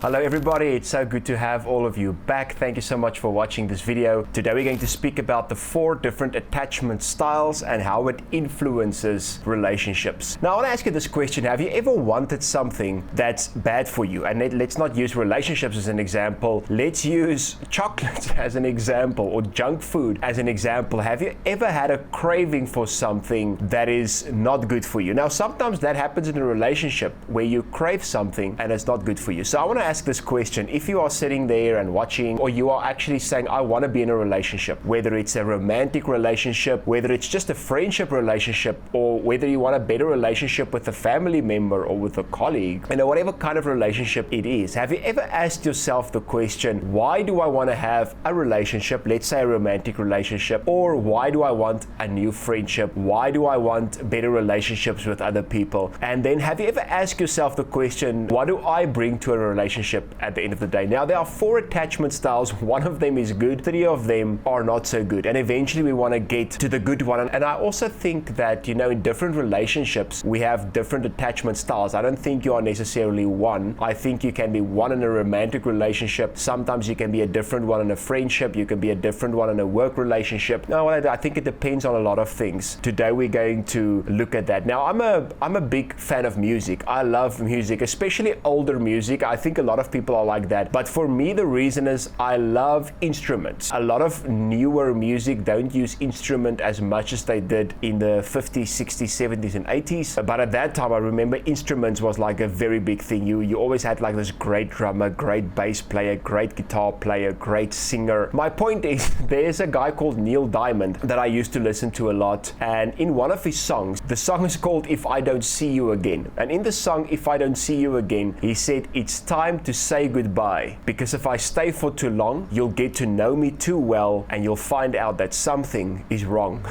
Hello everybody, it's so good to have all of you back. Thank you so much for watching this video. Today we're going to speak about the 4 different attachment styles and how it influences relationships. Now I want to ask you this question: have you ever wanted something that's bad for you? And let's not use relationships as an example. Let's use chocolate as an example, or junk food as an example. Have you ever had a craving for something that is not good for you? Now sometimes that happens in a relationship where you crave something and it's not good for you. So I want to ask this question: if you are sitting there and watching, or you are actually saying, I want to be in a relationship, whether it's a romantic relationship, whether it's just a friendship relationship, or whether you want a better relationship with a family member or with a colleague, whatever kind of relationship it is, have you ever asked yourself the question, why do I want to have a relationship, let's say a romantic relationship, or why do I want a new friendship? Why do I want better relationships with other people? And then have you ever asked yourself the question, what do I bring to a relationship at the end of the day? Now there are 4 attachment styles. 1 of them is good, 3 of them are not so good, and eventually we want to get to the good one. And I also think that in different relationships we have different attachment styles. I don't think you are necessarily one. I think you can be one in a romantic relationship, sometimes you can be a different one in a friendship, you can be a different one in a work relationship. Now I think it depends on a lot of things. Today we're going to look at that. Now I'm a big fan of music. I love music, especially older music. I think a lot of people are like that, but for me the reason is I love instruments. A lot of newer music don't use instrument as much as they did in the 50s, 60s, 70s and 80s, but at that time I remember instruments was like a very big thing. You always had like this great drummer, great bass player, great guitar player, great singer. My point is, there's a guy called Neil Diamond that I used to listen to a lot, and in one of his songs, the song is called If I Don't See You Again, and in the song If I Don't See You Again, he said, it's time to say goodbye, because if I stay for too long, you'll get to know me too well and you'll find out that something is wrong.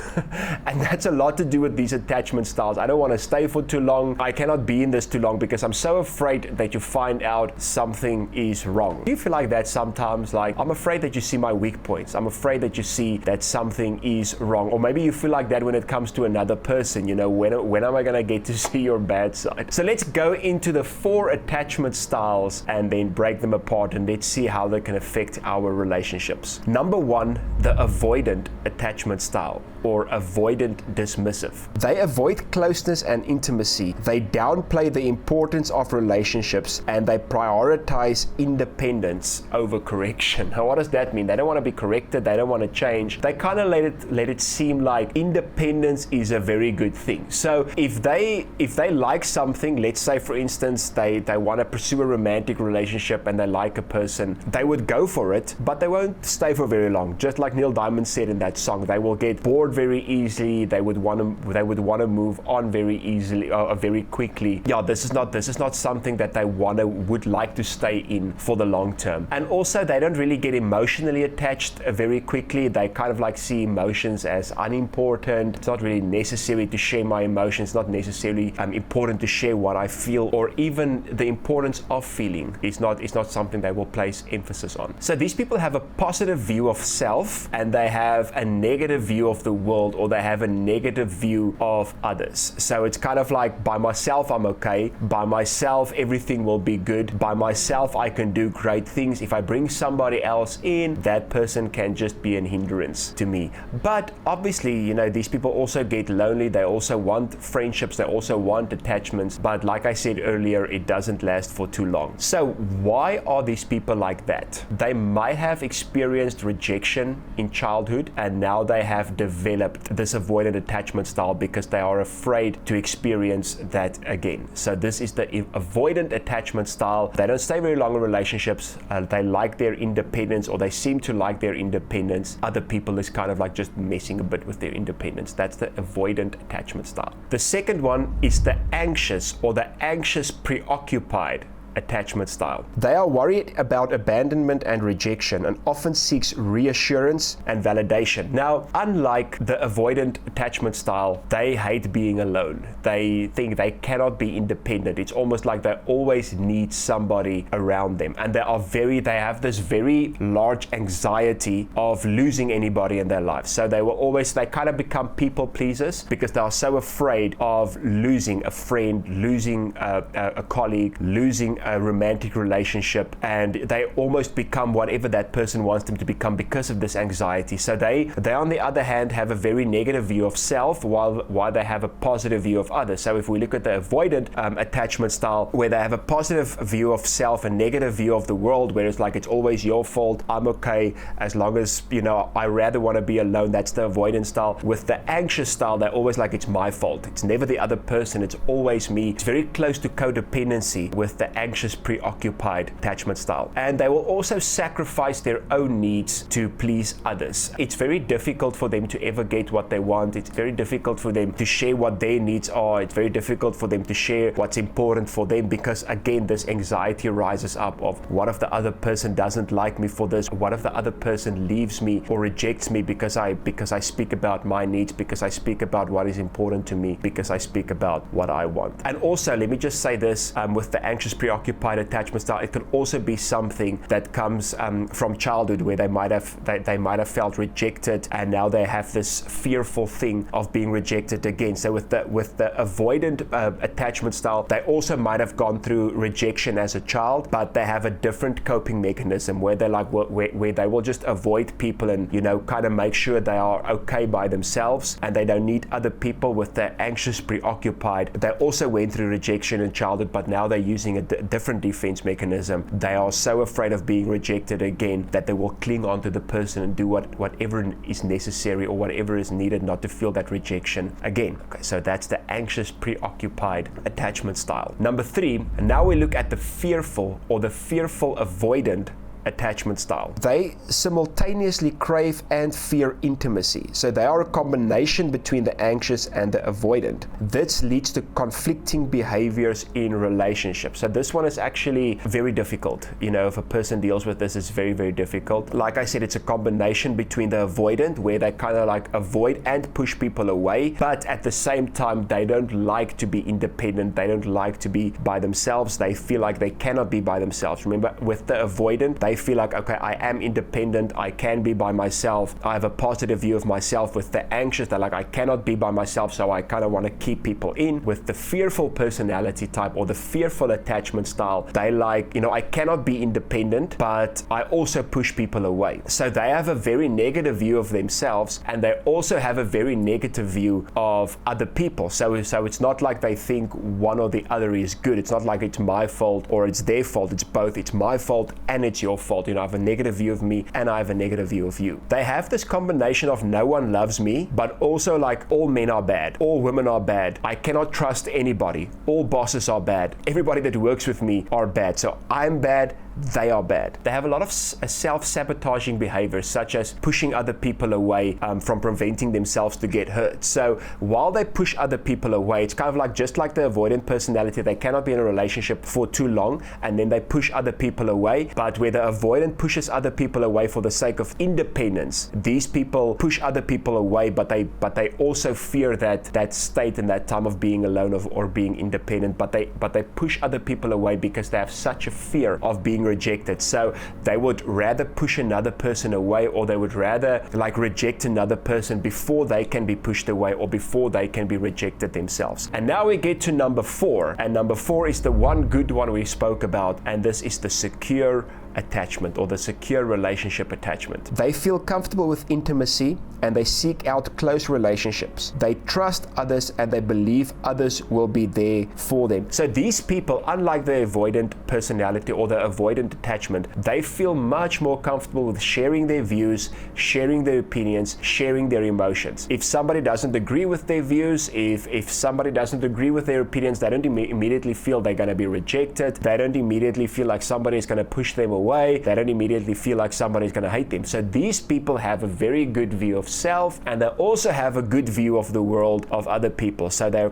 And that's a lot to do with these attachment styles. I don't want to stay for too long. I cannot be in this too long because I'm so afraid that you find out something is wrong. Do you feel like that sometimes? Like, I'm afraid that you see my weak points. I'm afraid that you see that something is wrong. Or maybe you feel like that when it comes to another person. When am I going to get to see your bad side? So let's go into the 4 attachment styles and then break them apart, and let's see how they can affect our relationships. Number 1, the avoidant attachment style, or avoidant dismissive. They avoid closeness and intimacy. They downplay the importance of relationships, and they prioritize independence over correction. Now what does that mean? They don't want to be corrected, they don't want to change. They kind of let it seem like independence is a very good thing. So if they like something, let's say for instance they want to pursue a romantic relationship and they like a person, they would go for it, but they won't stay for very long. Just like Neil Diamond said in that song, they will get bored very easily. They would want to move on very easily, very quickly. Yeah, this is not something that they would like to stay in for the long term. And also they don't really get emotionally attached very quickly. They kind of like see emotions as unimportant. It's not really necessary to share my emotions. It's not necessarily important to share what I feel, or even the importance of feeling is not something they will place emphasis on. So these people have a positive view of self, and they have a negative view of the world, or they have a negative view of others. So it's kind of like, by myself I'm okay, by myself everything will be good, by myself I can do great things. If I bring somebody else in, that person can just be an hindrance to me. But obviously, these people also get lonely. They also want friendships, they also want attachments, but like I said earlier, it doesn't last for too long. So why are these people like that? They might have experienced rejection in childhood, and now they have developed this avoidant attachment style because they are afraid to experience that again. So this is the avoidant attachment style. They don't stay very long in relationships. They like their independence, or they seem to like their independence. Other people is kind of like just messing a bit with their independence. That's the avoidant attachment style. The second one is the anxious, or the anxious preoccupied attachment style. They are worried about abandonment and rejection, and often seeks reassurance and validation. Now, unlike the avoidant attachment style, they hate being alone. They think they cannot be independent. It's almost like they always need somebody around them, and they have this very large anxiety of losing anybody in their life. So they kind of become people pleasers because they are so afraid of losing a friend, losing a colleague, losing a romantic relationship, and they almost become whatever that person wants them to become because of this anxiety. So they on the other hand have a very negative view of self, while they have a positive view of others. So if we look at the avoidant attachment style, where they have a positive view of self, a negative view of the world, where it's like it's always your fault, I'm okay as long as, you know, I rather want to be alone. That's the avoidant style. With the anxious style, they're always like it's my fault. It's never the other person, it's always me. It's very close to codependency with the anxious preoccupied attachment style. And they will also sacrifice their own needs to please others. It's very difficult for them to ever get what they want. It's very difficult for them to share what their needs are. It's very difficult for them to share what's important for them, because again, this anxiety rises up of, what if the other person doesn't like me for this? What if the other person leaves me or rejects me because I speak about my needs, because I speak about what is important to me, because I speak about what I want. And also, let me just say this, with the anxious preoccupied attachment style, it can also be something that comes from childhood, where they might have felt rejected, and now they have this fearful thing of being rejected again. So with the avoidant attachment style, they also might have gone through rejection as a child, but they have a different coping mechanism where they're like, where they will just avoid people and, you know, kind of make sure they are okay by themselves and they don't need other people. With the anxious preoccupied, they also went through rejection in childhood, but now they're using a different defense mechanism. They are so afraid of being rejected again that they will cling on to the person and do whatever is necessary or whatever is needed not to feel that rejection again. Okay, so that's the anxious preoccupied attachment style. Number 3, and now we look at the fearful or the fearful avoidant attachment style. They simultaneously crave and fear intimacy. So they are a combination between the anxious and the avoidant. This leads to conflicting behaviors in relationships. So this one is actually very difficult. You know, if a person deals with this, it's very, very difficult. Like I said, it's a combination between the avoidant, where they kind of like avoid and push people away, but at the same time, they don't like to be independent. They don't like to be by themselves. They feel like they cannot be by themselves. Remember, with the avoidant, they feel like, okay, I am independent, I can be by myself, I have a positive view of myself. With the anxious, they're like, I cannot be by myself, so I kind of want to keep people in. With the fearful personality type or the fearful attachment style, they like, you know, I cannot be independent, but I also push people away. So they have a very negative view of themselves, and they also have a very negative view of other people. So it's not like they think one or the other is good. It's not like it's my fault or it's their fault. It's both. It's my fault and it's your fault. You know, I have a negative view of me and I have a negative view of you. They have this combination of no one loves me, but also like all men are bad, all women are bad, I cannot trust anybody, all bosses are bad, everybody that works with me are bad, so I'm bad, they are bad. They have a lot of self-sabotaging behaviors, such as pushing other people away from preventing themselves to get hurt. So while they push other people away, it's kind of like just like the avoidant personality. They cannot be in a relationship for too long, and then they push other people away. But where the avoidant pushes other people away for the sake of independence, these people push other people away, but they also fear that state and that time of being alone or being independent. But they push other people away because they have such a fear of being rejected. So they would rather push another person away, or they would rather like reject another person before they can be pushed away or before they can be rejected themselves. And now we get to number 4, and number 4 is the one good one we spoke about, and this is the secure attachment or the secure relationship attachment. They feel comfortable with intimacy and they seek out close relationships. They trust others and they believe others will be there for them. So these people, unlike the avoidant personality or the avoidant attachment, they feel much more comfortable with sharing their views, sharing their opinions, sharing their emotions. If somebody doesn't agree with their views, if somebody doesn't agree with their opinions, they don't immediately feel they're going to be rejected. They don't immediately feel like somebody is going to push them away. They don't immediately feel like somebody's going to hate them. So these people have a very good view of self, and they also have a good view of the world of other people. So they're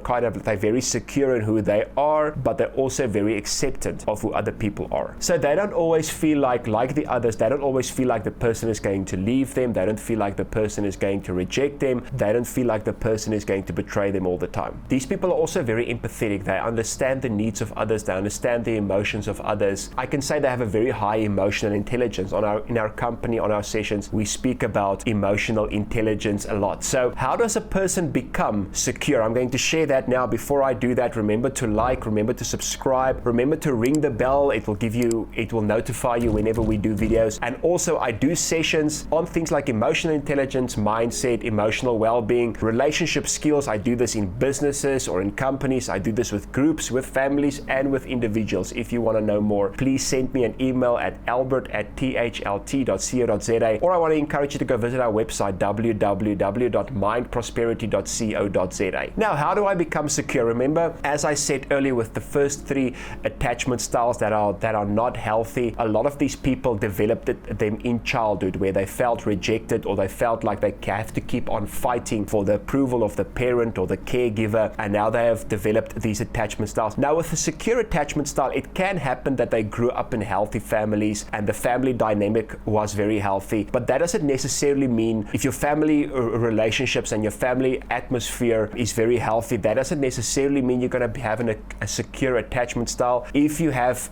very secure in who they are, but they're also very acceptant of who other people are. So they don't always feel like the others, they don't always feel like the person is going to leave them. They don't feel like the person is going to reject them. They don't feel like the person is going to betray them all the time. These people are also very empathetic. They understand the needs of others. They understand the emotions of others. I can say they have a very high emotional intelligence. In our company, on our sessions, we speak about emotional intelligence a lot. So how does a person become secure? I'm going to share that now. Before I do that, remember to like, remember to subscribe, remember to ring the bell. It will notify you whenever we do videos. And also I do sessions on things like emotional intelligence, mindset, emotional well-being, relationship skills. I do this in businesses or in companies. I do this with groups, with families, and with individuals. If you want to know more, please send me an email at albert@thlt.co.za, or I want to encourage you to go visit our website, www.mindprosperity.co.za. Now, how do I become secure? Remember, as I said earlier, with the first 3 attachment styles that are not healthy, a lot of these people developed them in childhood, where they felt rejected, or they felt like they have to keep on fighting for the approval of the parent or the caregiver, and now they have developed these attachment styles. Now, with a secure attachment style, it can happen that they grew up in healthy families and the family dynamic was very healthy, but that doesn't necessarily mean, if your family relationships and your family atmosphere is very healthy, that doesn't necessarily mean you're going to be having a secure attachment style. If you have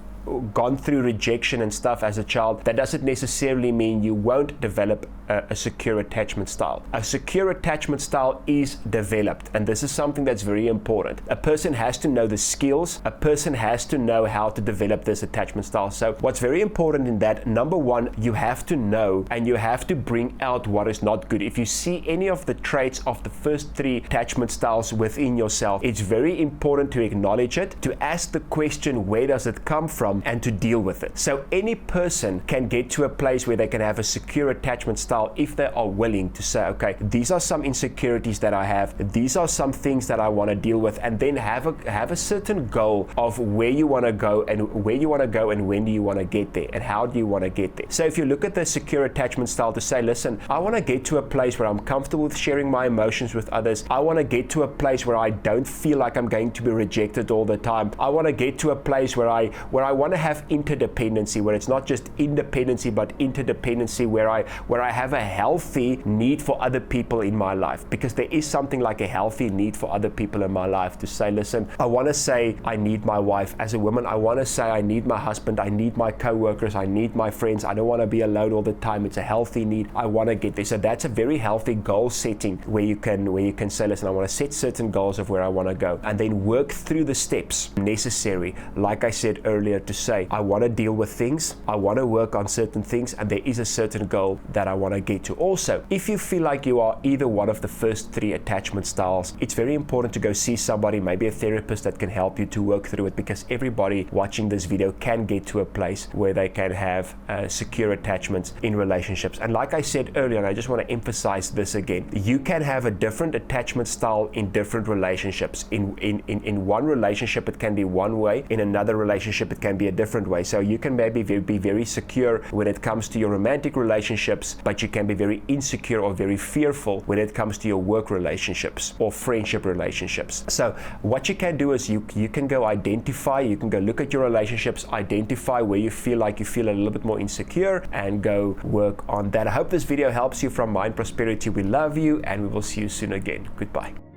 gone through rejection and stuff as a child, that doesn't necessarily mean you won't develop a secure attachment style. A secure attachment style is developed, and this is something that's very important. A person has to know the skills, a person has to know how to develop this attachment style. So what's very important in that, number one, you have to know and you have to bring out what is not good. If you see any of the traits of the first 3 attachment styles within yourself, it's very important to acknowledge it, to ask the question, where does it come from, and to deal with it. So any person can get to a place where they can have a secure attachment style if they are willing to say, okay, these are some insecurities that I have, these are some things that I want to deal with, and then have a certain goal of where you want to go and when do you want to get there and how do you want to get there. So if you look at the secure attachment style, to say, listen, I want to get to a place where I'm comfortable with sharing my emotions with others. I want to get to a place where I don't feel like I'm going to be rejected all the time. I want to get to a place where I want to have interdependency, where it's not just independency but interdependency, where I have a healthy need for other people in my life, because there is something like a healthy need for other people in my life, to say, listen, I want to say I need my wife. As a woman, I want to say I need my husband, I need my co-workers, I need my friends. I don't want to be alone all the time. It's a healthy need. I want to get there. So that's a very healthy goal setting, where you can say, listen, I want to set certain goals of where I want to go, and then work through the steps necessary, like I said earlier, to say, I want to deal with things, I want to work on certain things, and there is a certain goal that I want to get to. Also, if you feel like you are either one of the first 3 attachment styles, it's very important to go see somebody, maybe a therapist, that can help you to work through it, because everybody watching this video can get to a place where they can have secure attachments in relationships. And like I said earlier, and I just want to emphasize this again, you can have a different attachment style in different relationships. In one relationship it can be one way, in another relationship it can be a different way. So you can maybe be very secure when it comes to your romantic relationships, but you can be very insecure or very fearful when it comes to your work relationships or friendship relationships. So what you can do is you can go identify, you can go look at your relationships, identify where you feel like you feel a little bit more insecure, and go work on that. I hope this video helps you. From Mind Prosperity, we love you, and we will see you soon again. Goodbye.